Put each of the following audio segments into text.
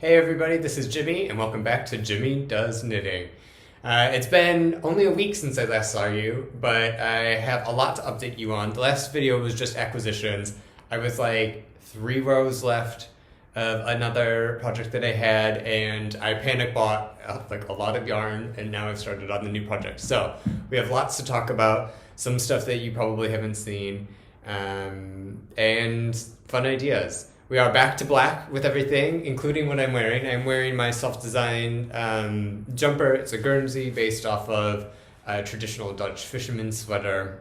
Hey everybody, this is Jimmy, and welcome back to Jimmy Does Knitting. It's been only a week since I last saw you, but I have a lot to update you on. The last video was just acquisitions. I was like 3 rows left of another project that I had, and I panic bought like a lot of yarn, and now I've started on the new project. So we have lots to talk about, some stuff that you probably haven't seen, and fun ideas. We are back to black with everything, including what I'm wearing. I'm wearing my self-designed jumper. It's a Guernsey based off of a traditional Dutch fisherman sweater.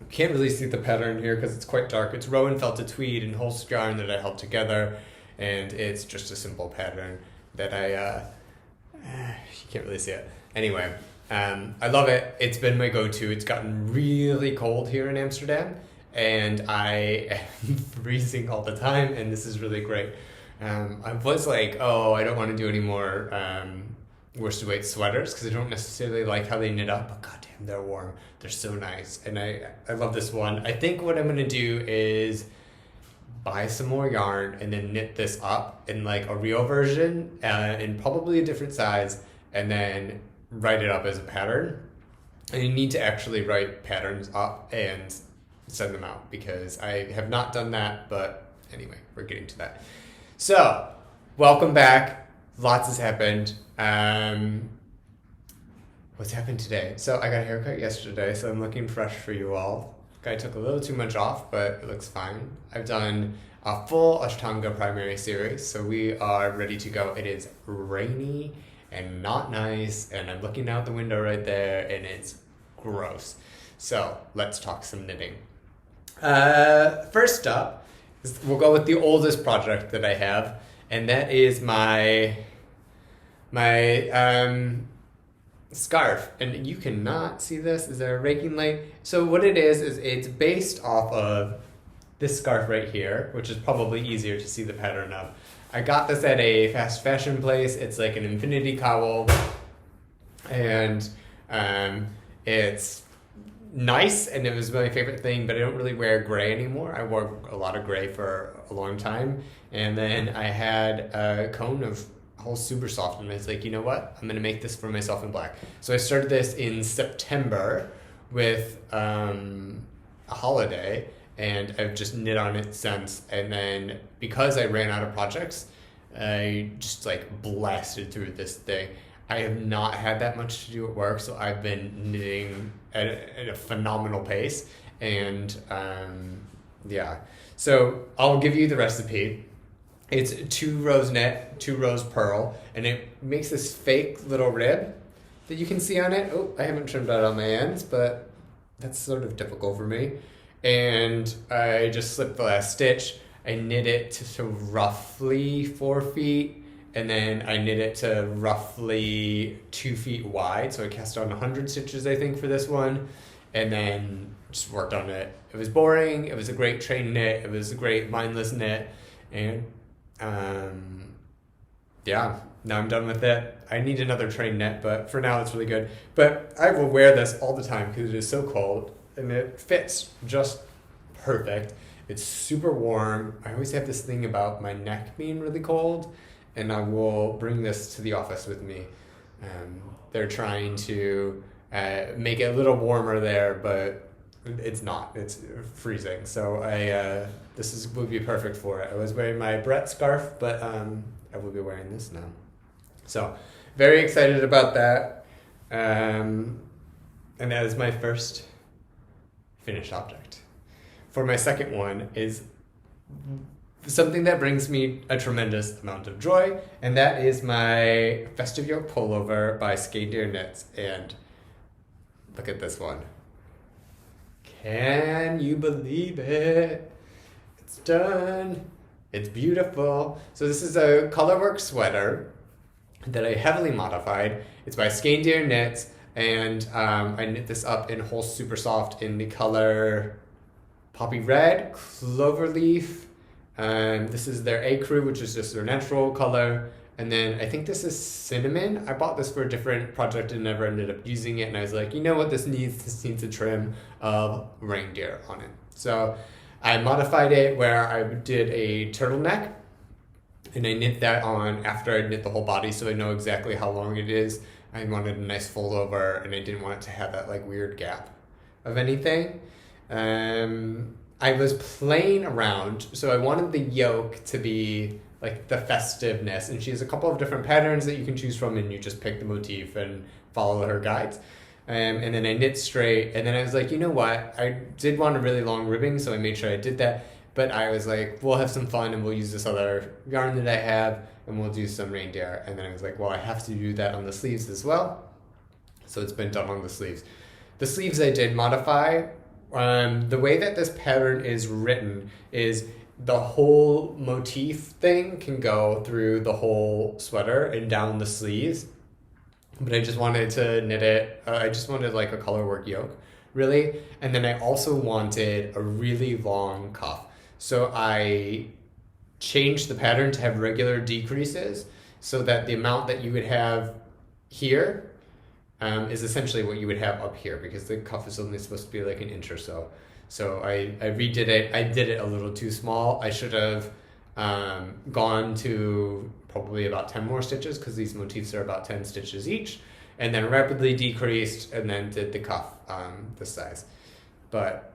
You can't really see the pattern here because it's quite dark. It's Rowan felted tweed and Holst yarn that I held together, and it's just a simple pattern that you can't really see it. Anyway, I love it. It's been my go-to. It's gotten really cold here in Amsterdam, and I am freezing all the time, and this is really great. I was like, oh, I don't want to do any more worsted weight sweaters because I don't necessarily like how they knit up, but goddamn, they're warm. They're so nice, and I love this one. I think what I'm going to do is buy some more yarn and then knit this up in like a real version in probably a different size, and then write it up as a pattern. And you need to actually write patterns up and send them out because I have not done that, but anyway, we're getting to that. So, welcome back. Lots has happened. What's happened today? So I got a haircut yesterday, so I'm looking fresh for you all. I took a little too much off, but it looks fine. I've done a full Ashtanga primary series, so we are ready to go. It is rainy and not nice, and I'm looking out the window right there, and it's gross. So let's talk some knitting. First up, we'll go with the oldest project that I have, and that is my scarf. And you cannot see this. Is there a raking light? So what it is it's based off of this scarf right here, which is probably easier to see the pattern of. I got this at a fast fashion place. It's like an infinity cowl, and it's nice, and it was my favorite thing, but I don't really wear gray anymore. I wore a lot of gray for a long time, and then I had a cone of Holst Supersoft, and I was like, you know what? I'm going to make this for myself in black. So I started this in September with a holiday, and I've just knit on it since. And then because I ran out of projects, I just like blasted through this thing. I have not had that much to do at work, so I've been knitting at a phenomenal pace. And yeah, so I'll give you the recipe. It's 2 rows knit, 2 rows purl, and it makes this fake little rib that you can see on it. Oh, I haven't trimmed out on my ends, but that's sort of difficult for me. And I just slipped the last stitch. I knit it to roughly 4 feet, and then I knit it to roughly 2 feet wide. So I cast on 100 stitches, I think, for this one, and then just worked on it. It was boring. It was a great train knit. It was a great mindless knit, and yeah, now I'm done with it. I need another train knit, but for now it's really good. But I will wear this all the time because it is so cold, and it fits just perfect. It's super warm. I always have this thing about my neck being really cold, and I will bring this to the office with me. They're trying to make it a little warmer there, but it's not. It's freezing. So this would be perfect for it. I was wearing my Brett scarf, but I will be wearing this now. So very excited about that. And that is my first finished object. For my second one is something that brings me a tremendous amount of joy, and that is my Festive Pullover by Skeindeer Knits. And look at this one. Can you believe it? It's done. It's beautiful. So this is a colorwork sweater that I heavily modified. It's by Skeindeer Knits, and I knit this up in Holst Supersoft in the color Poppy Red, Clover Leaf. This is their Ecru, which is just their natural color. And then I think this is Cinnamon. I bought this for a different project and never ended up using it. And I was like, you know what this needs? This needs a trim of reindeer on it. So I modified it where I did a turtleneck And I knit that on after I knit the whole body, so I know exactly how long it is. I wanted a nice fold over, and I didn't want it to have that like weird gap of anything. I was playing around, so I wanted the yoke to be like the festiveness, and she has a couple of different patterns that you can choose from, and you just pick the motif and follow her guides. And then I knit straight, and then I was like, you know what? I did want a really long ribbing, so I made sure I did that. But I was like, we'll have some fun, and we'll use this other yarn that I have, and we'll do some reindeer. And then I was like, well, I have to do that on the sleeves as well. So it's been done on the sleeves. The sleeves I did modify. The way that this pattern is written is the whole motif thing can go through the whole sweater and down the sleeves. But I just wanted to knit it. I just wanted like a color work yoke, really. And then I also wanted a really long cuff. So I changed the pattern to have regular decreases so that the amount that you would have here is essentially what you would have up here, because the cuff is only supposed to be like an inch or so. So I redid it. I did it a little too small. I should have gone to probably about 10 more stitches, because these motifs are about 10 stitches each, and then rapidly decreased and then did the cuff this size. But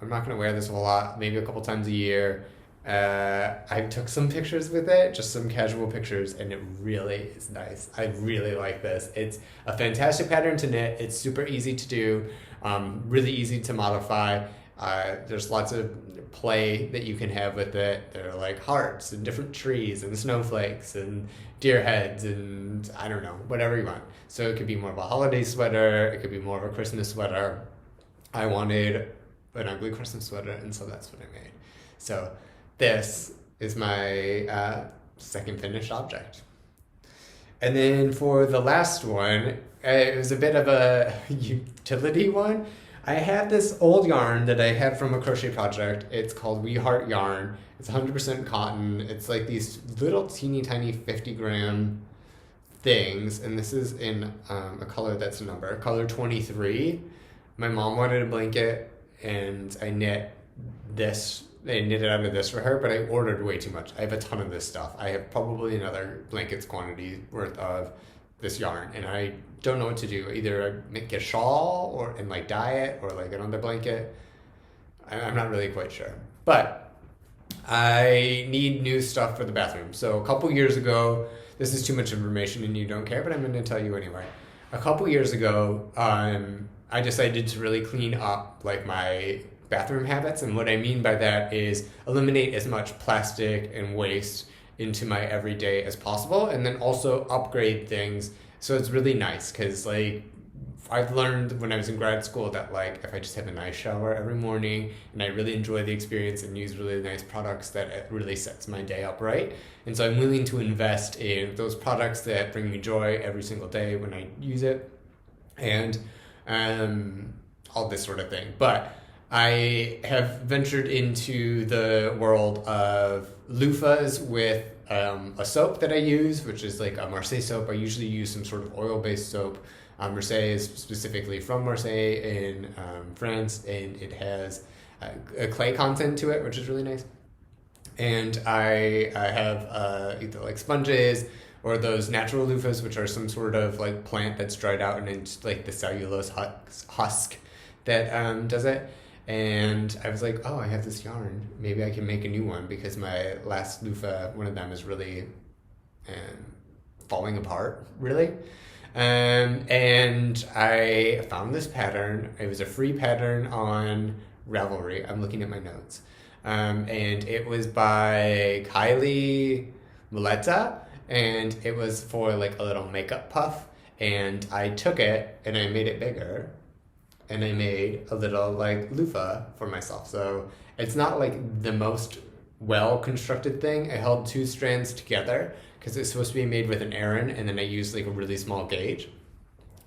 I'm not going to wear this a whole lot, maybe a couple times a year. I took some pictures with it, just some casual pictures, and it really is nice. I really like this. It's a fantastic pattern to knit. It's super easy to do, really easy to modify. There's lots of play that you can have with it. There are like hearts and different trees and snowflakes and deer heads and I don't know, whatever you want. So it could be more of a holiday sweater. It could be more of a Christmas sweater. I wanted an ugly Christmas sweater, and so that's what I made. So this is my second finished object. And then for the last one, it was a bit of a utility one. I had this old yarn that I had from a crochet project. It's called We Heart Yarn. It's 100% cotton. It's like these little teeny tiny 50-gram things, and this is in a color that's a number, color 23. My mom wanted a blanket, and I knit it out of this for her, but I ordered way too much. I have a ton of this stuff. I have probably another blanket's quantity worth of this yarn, and I don't know what to do. Either I make a shawl and like dye it, or like another blanket. I'm not really quite sure. But I need new stuff for the bathroom. So a couple years ago, this is too much information and you don't care, but I'm going to tell you anyway. A couple years ago, I decided to really clean up like my bathroom habits, and what I mean by that is eliminate as much plastic and waste into my everyday as possible, and then also upgrade things. So it's really nice, because like I've learned when I was in grad school that like if I just have a nice shower every morning and I really enjoy the experience and use really nice products, that it really sets my day up right. And so I'm willing to invest in those products that bring me joy every single day when I use it, and all this sort of thing. But I have ventured into the world of loofahs with a soap that I use, which is like a Marseille soap. I usually use some sort of oil-based soap. Marseille is specifically from Marseille in France, and it has a clay content to it, which is really nice. And I have either like sponges or those natural loofahs, which are some sort of like plant that's dried out, and it's like the cellulose husk that does it. And I was like, oh, I have this yarn. Maybe I can make a new one, because my last loofah, one of them, is really falling apart, really. And I found this pattern. It was a free pattern on Ravelry. I'm looking at my notes. And it was by Kylie Muleta, and it was for like a little makeup puff. And I took it and I made it bigger, and I made a little like loofah for myself. So it's not like the most well-constructed thing. I held two strands together because it's supposed to be made with an Aran, and then I used like a really small gauge.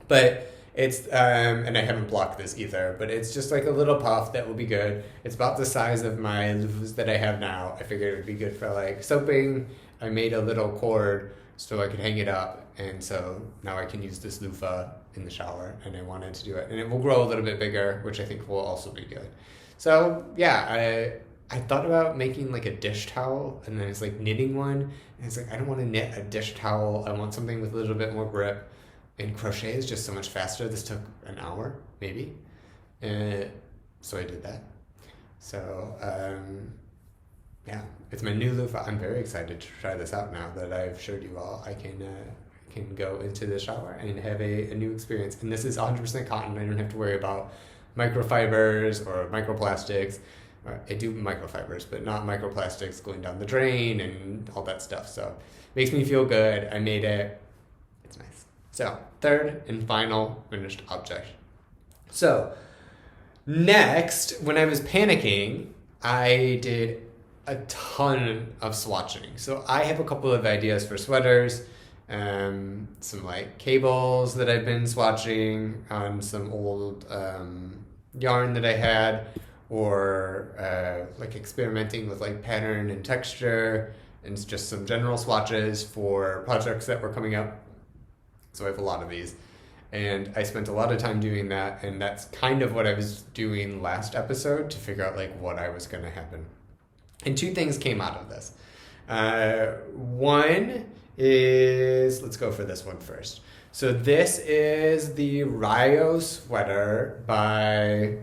But it's, and I haven't blocked this either, but it's just like a little puff that will be good. It's about the size of my loofahs that I have now. I figured it would be good for like soaping. I made a little cord so I could hang it up, and so now I can use this loofah in the shower, and I wanted to do it. And it will grow a little bit bigger, which I think will also be good. So yeah, I thought about making like a dish towel, and then I was like knitting one, and it's like I don't want to knit a dish towel. I want something with a little bit more grip. And crochet is just so much faster. This took an hour, maybe. So I did that. So, yeah, it's my new loofah. I'm very excited to try this out now that I've showed you all. I can go into the shower and have a new experience. And this is 100% cotton. I don't have to worry about microfibers or microplastics. I do microfibers, but not microplastics going down the drain and all that stuff. So it makes me feel good. I made it. It's nice. So, third and final finished object. So, next, when I was panicking, I did a ton of swatching. So I have a couple of ideas for sweaters, some like cables that I've been swatching on some old yarn that I had, or like experimenting with like pattern and texture, and just some general swatches for projects that were coming up. So I have a lot of these. And I spent a lot of time doing that, and that's kind of what I was doing last episode to figure out like what I was going to happen. And two things came out of this. One is, let's go for this one first. So this is the Ryo sweater by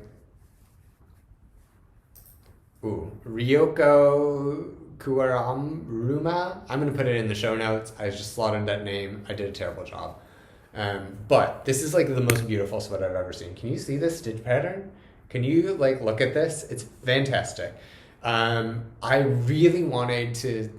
Reiko Kuwamura. I'm going to put it in the show notes. I just slaughtered that name. I did a terrible job. But this is like the most beautiful sweater I've ever seen. Can you see this stitch pattern? Can you like look at this? It's fantastic. I really wanted to,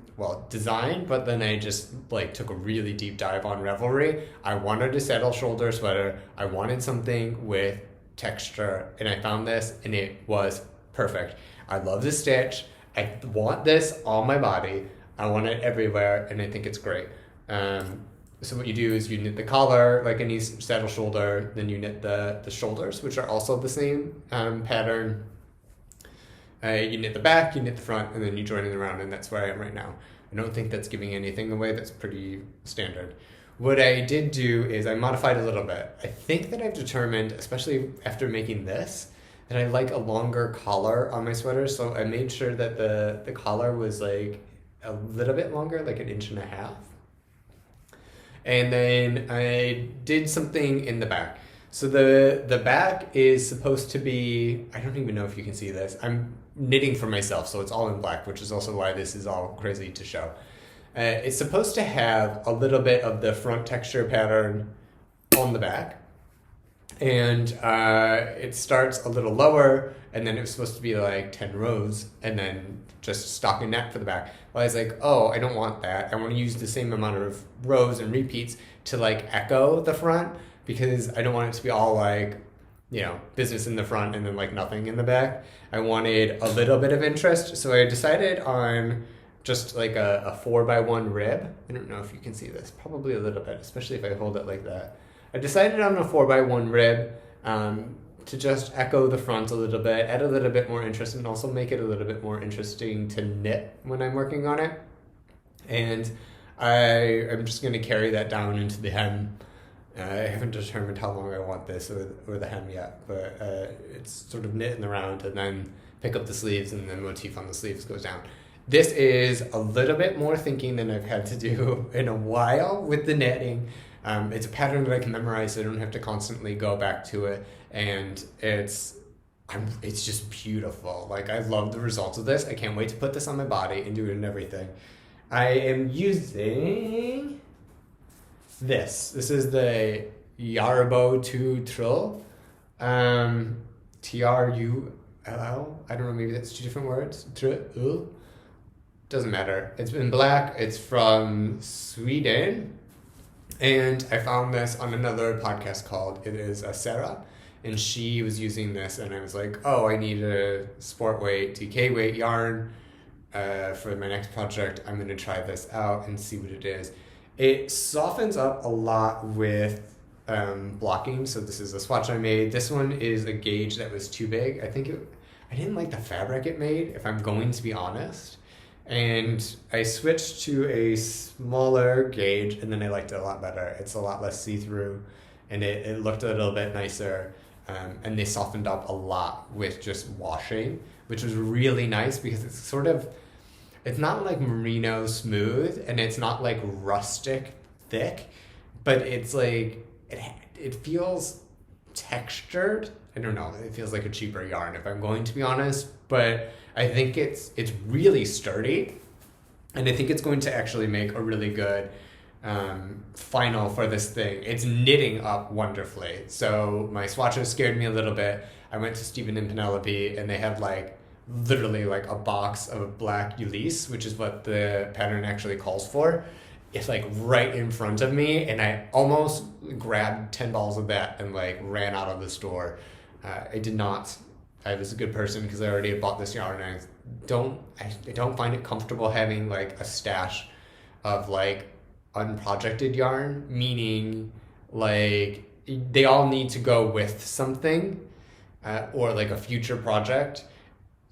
design, but then I just like took a really deep dive on Ravelry. I wanted a saddle shoulder sweater. I wanted something with texture, and I found this, and it was perfect. I love the stitch. I want this on my body. I want it everywhere, and I think it's great. So what you do is you knit the collar like any saddle shoulder, then you knit the shoulders, which are also the same pattern. You knit the back, you knit the front, and then you join it around, and that's where I am right now. I don't think that's giving anything away. That's pretty standard. What I did do is I modified a little bit. I think that I've determined, especially after making this, that I like a longer collar on my sweater, so I made sure that the collar was like a little bit longer, like 1.5 inches. And then I did something in the back. So the back is supposed to be, I don't even know if you can see this. I'm knitting for myself, so it's all in black, which is also why this is all crazy to show. It's supposed to have a little bit of the front texture pattern on the back. And it starts a little lower, and then it was supposed to be like 10 rows, and then just stockinette for the back. Well, I was like, oh, I don't want that. I want to use the same amount of rows and repeats to like echo the front, because I don't want it to be all like, business in the front and then like nothing in the back. I wanted a little bit of interest, so I decided on just like a 4x1 rib. I don't know if you can see this, probably a little bit, especially if I hold it like that. I decided on a 4x1 rib to just echo the front a little bit, add a little bit more interest, and also make it a little bit more interesting to knit when I'm working on it. And I'm just going to carry that down into the hem. I haven't determined how long I want this or the hem yet, but it's sort of knit in the round, and then pick up the sleeves, and the motif on the sleeves goes down. This is a little bit more thinking than I've had to do in a while with the knitting. It's a pattern that I can memorize, so I don't have to constantly go back to it, and it's just beautiful. Like, I love the results of this. I can't wait to put this on my body and do it in everything. I am using this. This is the Jarbo 2 Trull. Trull. I don't know, maybe that's two different words. Trull. Doesn't matter. It's in black. It's from Sweden. And I found this on another podcast called It Is a Sarah. And she was using this, and I was like, oh, I need a sport weight, DK weight yarn for my next project. I'm going to try this out and see what it is. It softens up a lot with blocking. So this is a swatch I made. This one is a gauge that was too big. I didn't like the fabric it made, if I'm going to be honest. And I switched to a smaller gauge, and then I liked it a lot better. It's a lot less see-through, and it looked a little bit nicer. And they softened up a lot with just washing. which was really nice because it's sort of, it's not like merino smooth and it's not like rustic thick, but it's like, it feels textured. I don't know, it feels like a cheaper yarn if I'm going to be honest, but I think it's really sturdy, and I think it's going to actually make a really good final for this thing. It's knitting up wonderfully. So my swatches scared me a little bit. I went to Stephen and Penelope and they had like literally like a box of black Ulisse, which is what the pattern actually calls for. It's like right in front of me, and I almost grabbed 10 balls of that and like ran out of the store. I did not. I was a good person because I already had bought this yarn, and I don't find it comfortable having like a stash of like unprojected yarn, meaning like they all need to go with something or like a future project.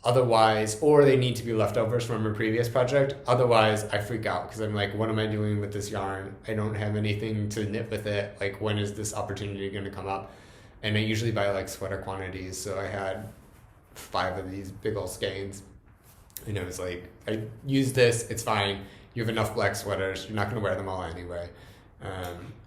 Otherwise, or they need to be leftovers from a previous project. Otherwise, I freak out because I'm like, what am I doing with this yarn? I don't have anything to knit with it. Like, when is this opportunity going to come up? And I usually buy like sweater quantities. So I had 5 of these big old skeins. And I was like, I use this, it's fine. You have enough black sweaters. You're not going to wear them all anyway.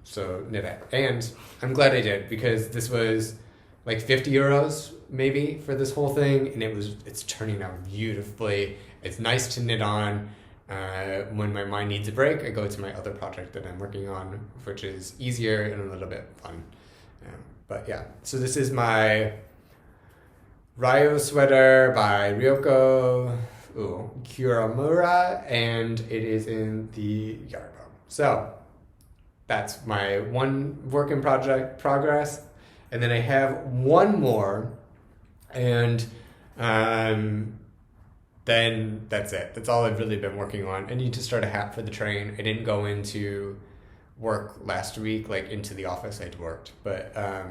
So knit it. And I'm glad I did, because this was like 50 euros maybe for this whole thing, and it's turning out beautifully. It's nice to knit on. When my mind needs a break, I go to my other project that I'm working on, which is easier and a little bit fun. But yeah, so this is my Ryo sweater by Reiko Kuwamura, and it is in the Jarbo. So that's my one work in progress. And then I have one more, and then that's it. That's all I've really been working on. I need to start a hat for the train. I didn't go into work last week, like into the office. I'd worked, but I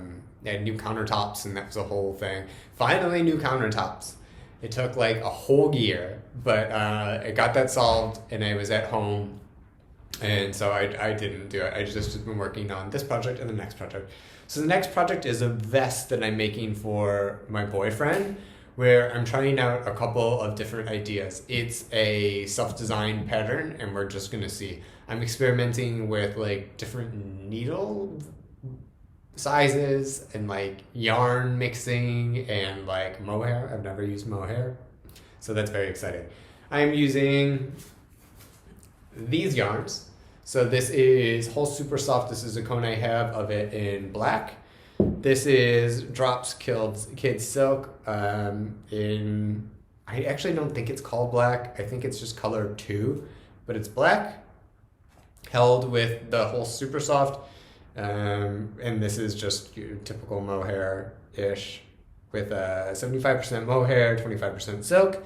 had new countertops, and that was a whole thing. Finally, new countertops. It took like a whole year, but I got that solved, and I was at home, and so I didn't do it. I just been working on this project and the next project. So the next project is a vest that I'm making for my boyfriend, where I'm trying out a couple of different ideas. It's a self-designed pattern, and we're just gonna see. I'm experimenting with like different needle sizes and like yarn mixing and like mohair. I've never used mohair, so that's very exciting. I'm using these yarns. So this is Holst Supersoft. This is a cone I have of it in black. This is Drops Kid Silk in, I actually don't think it's called black. I think it's just color 2, but it's black, held with the Holst Supersoft. And this is just typical mohair-ish with 75% mohair, 25% silk.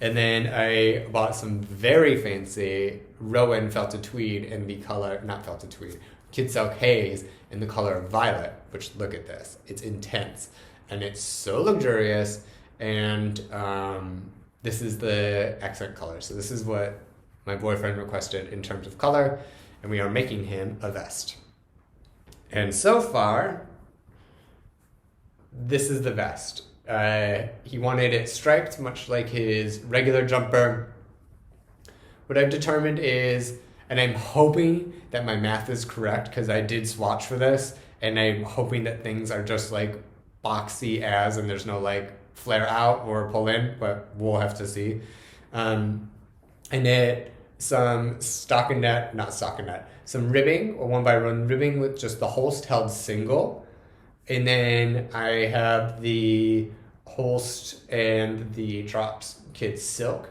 And then I bought some very fancy Rowan felted tweed in the color, not felted tweed, Kid Silk Haze in the color violet, which look at this. It's intense and it's so luxurious. And this is the accent color. So this is what my boyfriend requested in terms of color, and we are making him a vest. And so far, this is the vest. He wanted it striped, much like his regular jumper. What I've determined is, and I'm hoping that my math is correct, because I did swatch for this, and I'm hoping that things are just like boxy as, and there's no like flare out or pull in, but we'll have to see. I knit some some ribbing, or 1x1 ribbing with just the Holst held single. And then I have the Holst and the Drops Kid Silk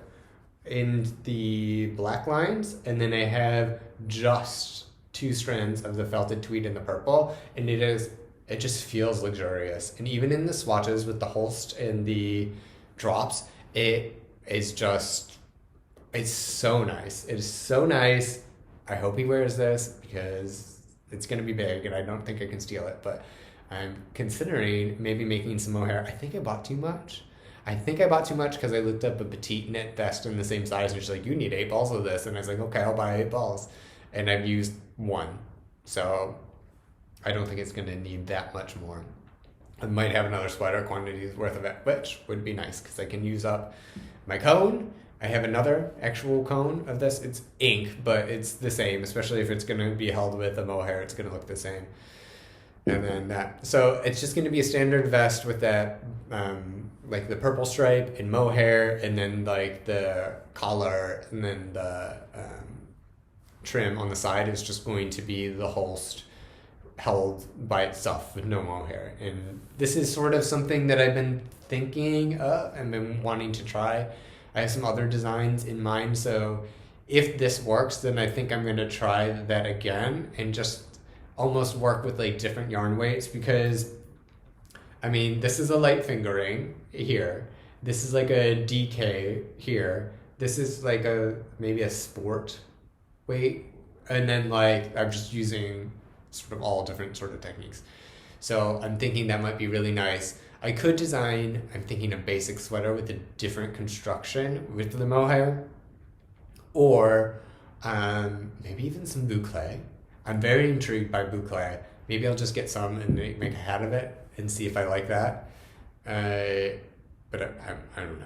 in the black lines. And then I have just 2 strands of the felted tweed in the purple. And it just feels luxurious. And even in the swatches with the Holst and the Drops, it's so nice. It is so nice. I hope he wears this because it's going to be big and I don't think I can steal it, but I'm considering maybe making some mohair. I think I bought too much. Because I looked up a petite knit vest in the same size, and she's like, you need 8 balls of this. And I was like, okay, I'll buy 8 balls. And I've used 1. So I don't think it's going to need that much more. I might have another sweater quantity's worth of it, which would be nice because I can use up my cone. I have another actual cone of this. It's ink, but it's the same, especially if it's going to be held with a mohair, it's going to look the same. And then that. So it's just going to be a standard vest with that, like the purple stripe and mohair, and then like the collar, and then the trim on the side is just going to be the Holst held by itself with no mohair. And this is sort of something that I've been thinking of and been wanting to try. I have some other designs in mind, so if this works, then I think I'm going to try that again and just almost work with like different yarn weights, because I mean, this is a light fingering here. This is like a DK here. This is like maybe a sport weight. And then like I'm just using sort of all different sort of techniques. So I'm thinking that might be really nice. I could design, I'm thinking a basic sweater with a different construction with the mohair, or maybe even some boucle. I'm very intrigued by boucle. Maybe I'll just get some and make a hat of it and see if I like that. But I don't know.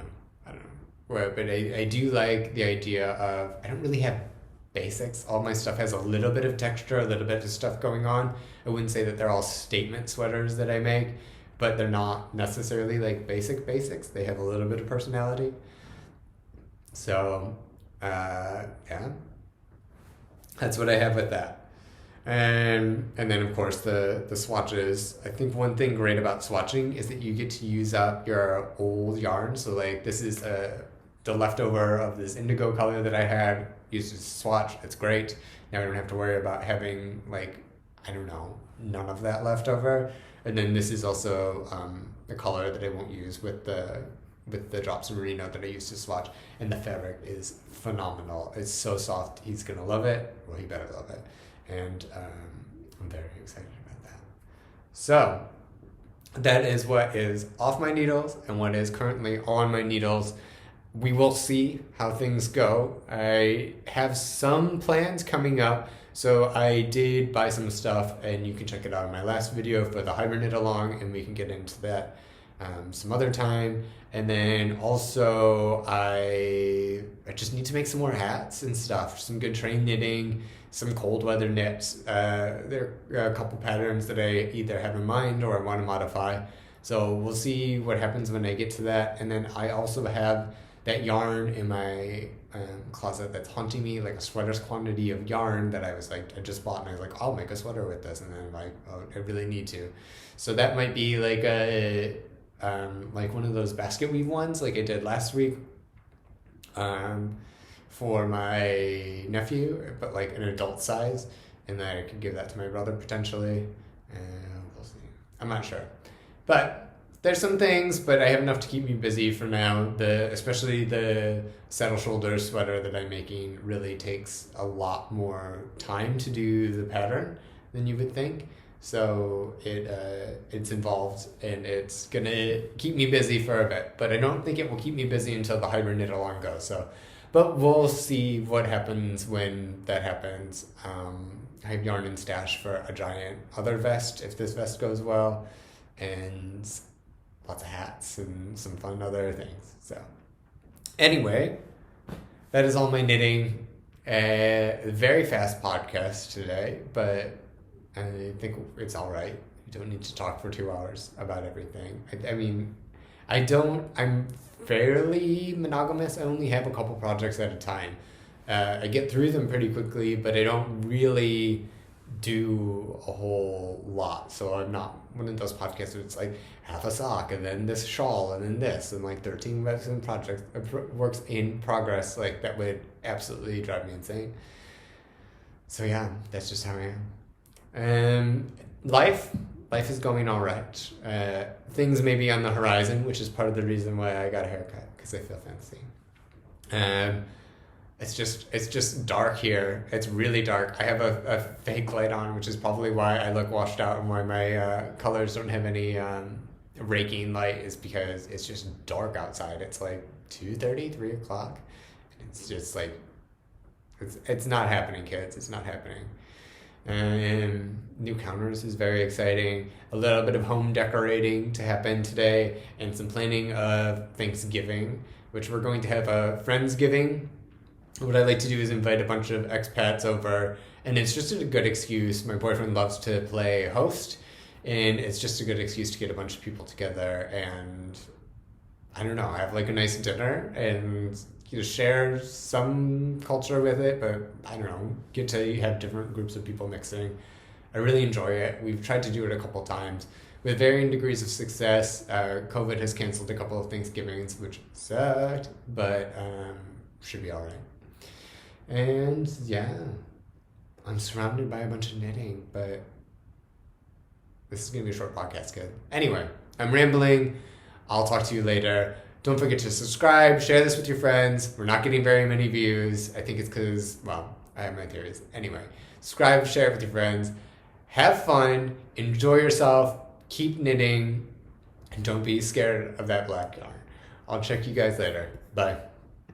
Well, but I do like the idea of, I don't really have basics. All my stuff has a little bit of texture, a little bit of stuff going on. I wouldn't say that they're all statement sweaters that I make, but they're not necessarily like basics. They have a little bit of personality. So, yeah, that's what I have with that. And then of course the swatches. I think one thing great about swatching is that you get to use up your old yarn. So like this is the leftover of this indigo color that I had, used to swatch. It's great. Now I don't have to worry about having like, I don't know, none of that left over. And then this is also a color that I won't use with the drops of merino that I used to swatch. And the fabric is phenomenal. It's so soft. He's gonna love it. Well, he better love it. And I'm very excited about that. So that is what is off my needles and what is currently on my needles. We will see how things go. I have some plans coming up. So I did buy some stuff, and you can check it out in my last video for the hibernate along, and we can get into that some other time. And then also I just need to make some more hats and stuff, some good train knitting, some cold weather knits. There are a couple patterns that I either have in mind or I want to modify. So we'll see what happens when I get to that. And then I also have that yarn in my closet that's haunting me, like a sweater's quantity of yarn that I was like, I just bought, and I was like, I'll make a sweater with this. And then I'm like, oh, I really need to. So that might be like like one of those basket weave ones like I did last week for my nephew, but like an adult size, and then I could give that to my brother potentially, and we'll see. I'm not sure, but there's some things, but I have enough to keep me busy for now. Especially the saddle shoulder sweater that I'm making really takes a lot more time to do the pattern than you would think. So it's involved, and it's gonna keep me busy for a bit, but I don't think it will keep me busy until the hibernate along goes. So, but we'll see what happens when that happens. I have yarn in stash for a giant other vest if this vest goes well, and lots of hats and some fun other things. So anyway, that is all my knitting. Very fast podcast today, but I think it's all right. You don't need to talk for 2 hours about everything. I mean, I'm fairly monogamous. I only have a couple projects at a time. I get through them pretty quickly, but I don't really do a whole lot. So I'm not one of those podcasts where it's like half a sock and then this shawl and then this and like 13 works in progress. Like that would absolutely drive me insane. So yeah, that's just how I am. Life is going all right. Things may be on the horizon, which is part of the reason why I got a haircut, because I feel fancy. It's just dark here. It's really dark. I have a fake light on, which is probably why I look washed out and why my colors don't have any raking light, is because it's just dark outside. It's like 2:30, 3 o'clock. And it's just like, it's not happening, kids. It's not happening. And new counters is very exciting. A little bit of home decorating to happen today, and some planning of Thanksgiving, which we're going to have a Friendsgiving. What I like to do is invite a bunch of expats over, and it's just a good excuse. My boyfriend loves to play Holst, and it's just a good excuse to get a bunch of people together and, I don't know, have like a nice dinner and share some culture with it, but I don't know, get to have different groups of people mixing. I really enjoy it. We've tried to do it a couple times with varying degrees of success. COVID has canceled a couple of Thanksgivings, which sucked, but should be all right. And yeah, I'm surrounded by a bunch of knitting, but this is going to be a short podcast, kid. Anyway, I'm rambling. I'll talk to you later. Don't forget to subscribe, share this with your friends. We're not getting very many views. I think it's because, well, I have my theories. Anyway, subscribe, share it with your friends. Have fun, enjoy yourself, keep knitting, and don't be scared of that black yarn. I'll check you guys later. Bye.